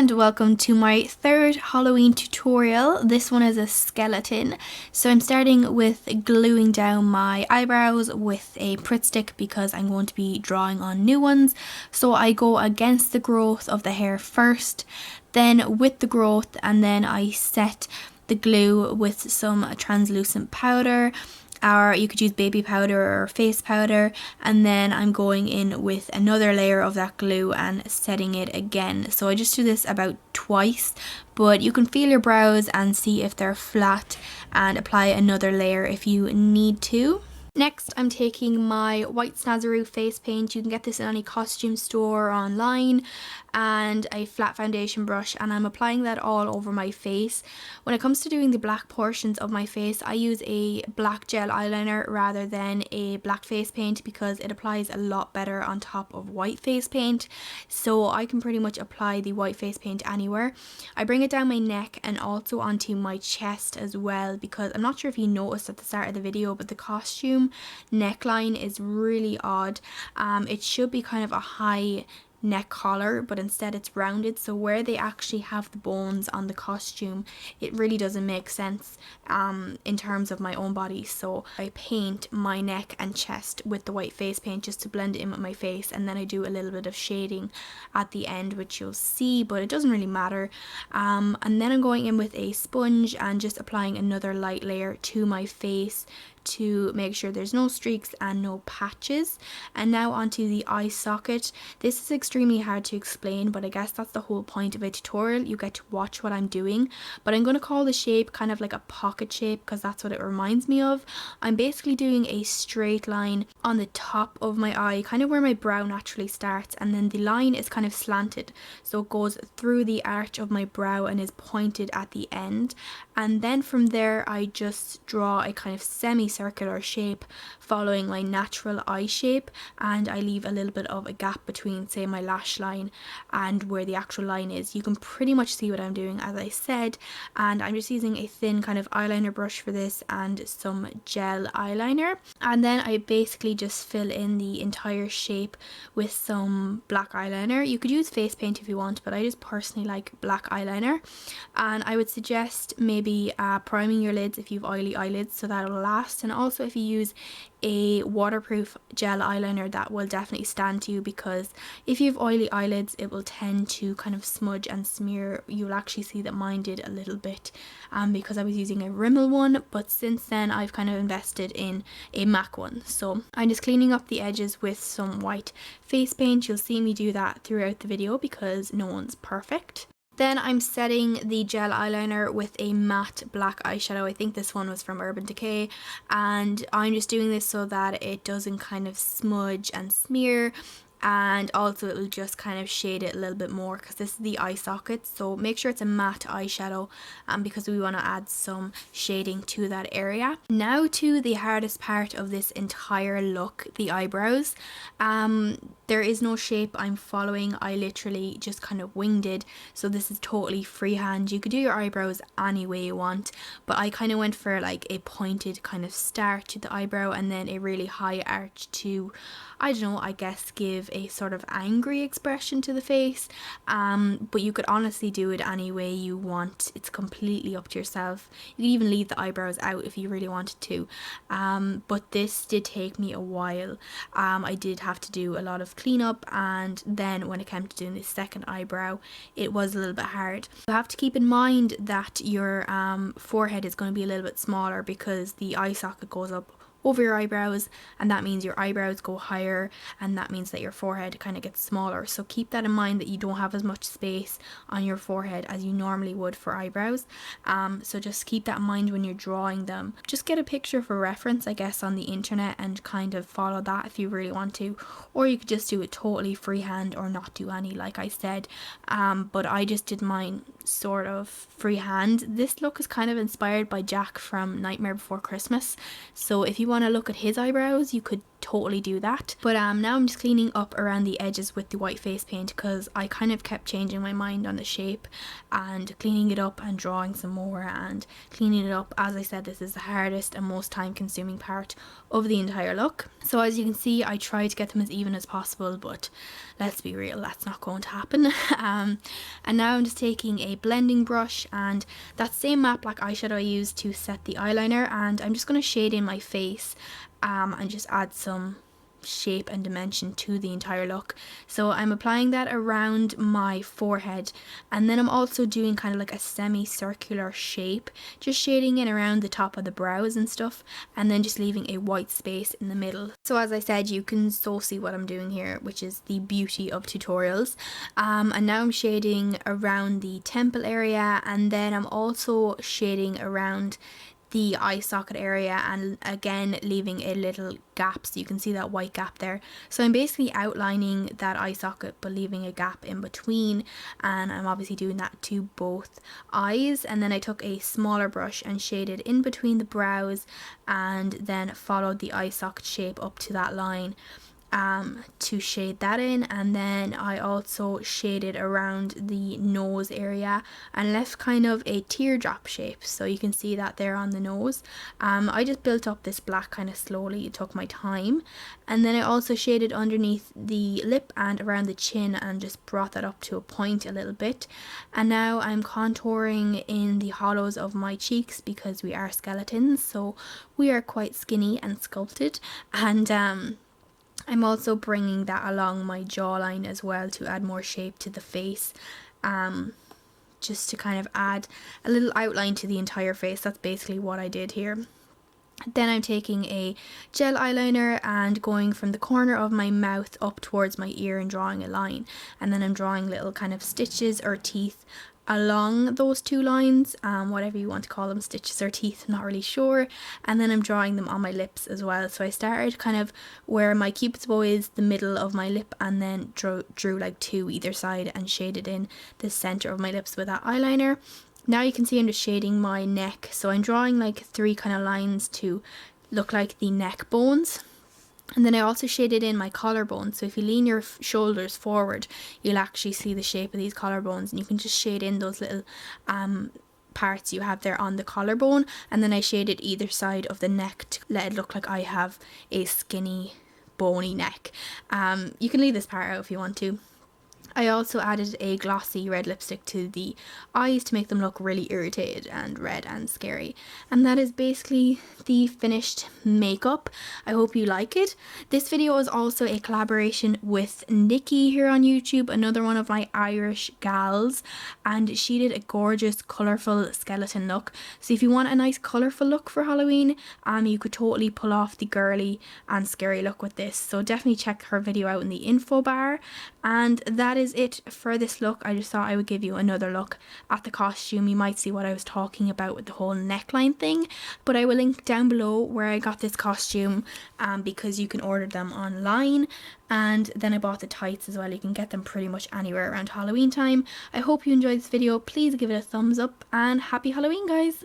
and welcome to my third Halloween tutorial. This one is a skeleton. So I'm starting with gluing down my eyebrows with a Pritt stick because I'm going to be drawing on new ones. So I go against the growth of the hair first, then with the growth, and then I set the glue with some translucent powder, or you could use baby powder or face powder, and then I'm going in with another layer of that glue and setting it again. So I just do this about twice, but you can feel your brows and see if they're flat and apply another layer if you need to. Next, I'm taking my white Snazaroo face paint. You can get this in any costume store or online, and a flat foundation brush, and I'm applying that all over my face. When it comes to doing the black portions of my face, I use a black gel eyeliner rather than a black face paint because it applies a lot better on top of white face paint. So I can pretty much apply the white face paint anywhere. I bring it down my neck and also onto my chest as well, because I'm not sure if you noticed at the start of the video, but the costume neckline is really odd. It should be kind of a high neck collar, but instead it's rounded, so where they actually have the bones on the costume, it really doesn't make sense in terms of my own body. So I paint my neck and chest with the white face paint just to blend it in with my face, and then I do a little bit of shading at the end, which you'll see, but it doesn't really matter. And then I'm going in with a sponge and just applying another light layer to my face to make sure there's no streaks and no patches. And now onto the eye socket. This is extremely hard to explain, but I guess that's the whole point of a tutorial. You get to watch what I'm doing, but I'm going to call the shape kind of like a pocket shape because that's what it reminds me of. I'm basically doing a straight line on the top of my eye, kind of where my brow naturally starts, and then the line is kind of slanted, so it goes through the arch of my brow and is pointed at the end. And then from there I just draw a kind of semicircular shape following my natural eye shape, and I leave a little bit of a gap between, say, my lash line and where the actual line is. You can pretty much see what I'm doing, as I said, and I'm just using a thin kind of eyeliner brush for this and some gel eyeliner, and then I basically just fill in the entire shape with some black eyeliner. You could use face paint if you want, but I just personally like black eyeliner. And I would suggest maybe priming your lids if you've oily eyelids, so that'll last, and also if you use a waterproof gel eyeliner, that will definitely stand to you, because if you have oily eyelids it will tend to kind of smudge and smear. You'll actually see that mine did a little bit because I was using a Rimmel one, but since then I've kind of invested in a MAC one. So I'm just cleaning up the edges with some white face paint. You'll see me do that throughout the video because no one's perfect. Then I'm setting the gel eyeliner with a matte black eyeshadow. I think this one was from Urban Decay, and I'm just doing this so that it doesn't kind of smudge and smear, and also it'll just kind of shade it a little bit more because this is the eye socket. So make sure it's a matte eyeshadow because we want to add some shading to that area. Now to the hardest part of this entire look, the eyebrows. There is no shape I'm following. I literally just kind of winged it, so this is totally freehand. You could do your eyebrows any way you want, but I kind of went for like a pointed kind of start to the eyebrow and then a really high arch to, I don't know, I guess give a sort of angry expression to the face. But you could honestly do it any way you want. It's completely up to yourself. You can even leave the eyebrows out if you really wanted to. But this did take me a while. I did have to do a lot of cleanup, and then when it came to doing the second eyebrow it was a little bit hard. You have to keep in mind that your forehead is going to be a little bit smaller because the eye socket goes up over your eyebrows, and that means your eyebrows go higher, and that means that your forehead kind of gets smaller. So keep that in mind, that you don't have as much space on your forehead as you normally would for eyebrows. So just keep that in mind when you're drawing them. Just get a picture for reference, I guess, on the internet and kind of follow that if you really want to, or you could just do it totally freehand or not do any, like I said. But I just did mine sort of freehand. This look is kind of inspired by Jack from Nightmare Before Christmas, so if you want to look at his eyebrows, you could totally do that. But now I'm just cleaning up around the edges with the white face paint, because I kind of kept changing my mind on the shape and cleaning it up and drawing some more and cleaning it up. As I said, this is the hardest and most time consuming part of the entire look. So as you can see, I try to get them as even as possible, but let's be real, that's not going to happen. And now I'm just taking a blending brush and that same matte black eyeshadow I used to set the eyeliner, and I'm just going to shade in my face and just add some shape and dimension to the entire look. So I'm applying that around my forehead, and then I'm also doing kind of like a semicircular shape, just shading in around the top of the brows and stuff, and then just leaving a white space in the middle. So as I said, you can so see what I'm doing here, which is the beauty of tutorials. And now I'm shading around the temple area, and then I'm also shading around the eye socket area, and again leaving a little gap, so you can see that white gap there. So I'm basically outlining that eye socket but leaving a gap in between, and I'm obviously doing that to both eyes. And then I took a smaller brush and shaded in between the brows, and then followed the eye socket shape up to that line to shade that in. And then I also shaded around the nose area and left kind of a teardrop shape, so you can see that there on the nose. I just built up this black kind of slowly, it took my time. And then I also shaded underneath the lip and around the chin and just brought that up to a point a little bit. And now I'm contouring in the hollows of my cheeks, because we are skeletons, so we are quite skinny and sculpted. And I'm also bringing that along my jawline as well to add more shape to the face, just to kind of add a little outline to the entire face. That's basically what I did here. Then I'm taking a gel eyeliner and going from the corner of my mouth up towards my ear and drawing a line, and then I'm drawing little kind of stitches or teeth along those two lines, whatever you want to call them, stitches or teeth, I'm not really sure. And then I'm drawing them on my lips as well. So I started kind of where my cupid's bow is, the middle of my lip, and then drew like two either side and shaded in the center of my lips with that eyeliner. Now you can see I'm just shading my neck, so I'm drawing like three kind of lines to look like the neck bones. And then I also shaded in my collarbone, so if you lean your shoulders forward, you'll actually see the shape of these collarbones, and you can just shade in those little parts you have there on the collarbone. And then I shaded either side of the neck to let it look like I have a skinny, bony neck. You can leave this part out if you want to. I also added a glossy red lipstick to the eyes to make them look really irritated and red and scary. And that is basically the finished makeup. I hope you like it. This video is also a collaboration with Nikki here on YouTube, another one of my Irish gals, and she did a gorgeous colourful skeleton look. So if you want a nice colourful look for Halloween, you could totally pull off the girly and scary look with this. So definitely check her video out in the info bar. And that is it for this look. I just thought I would give you another look at the costume. You might see what I was talking about with the whole neckline thing, but I will link down below where I got this costume, because you can order them online. And then I bought the tights as well. You can get them pretty much anywhere around Halloween time. I hope you enjoyed this video. Please give it a thumbs up, and happy Halloween, guys.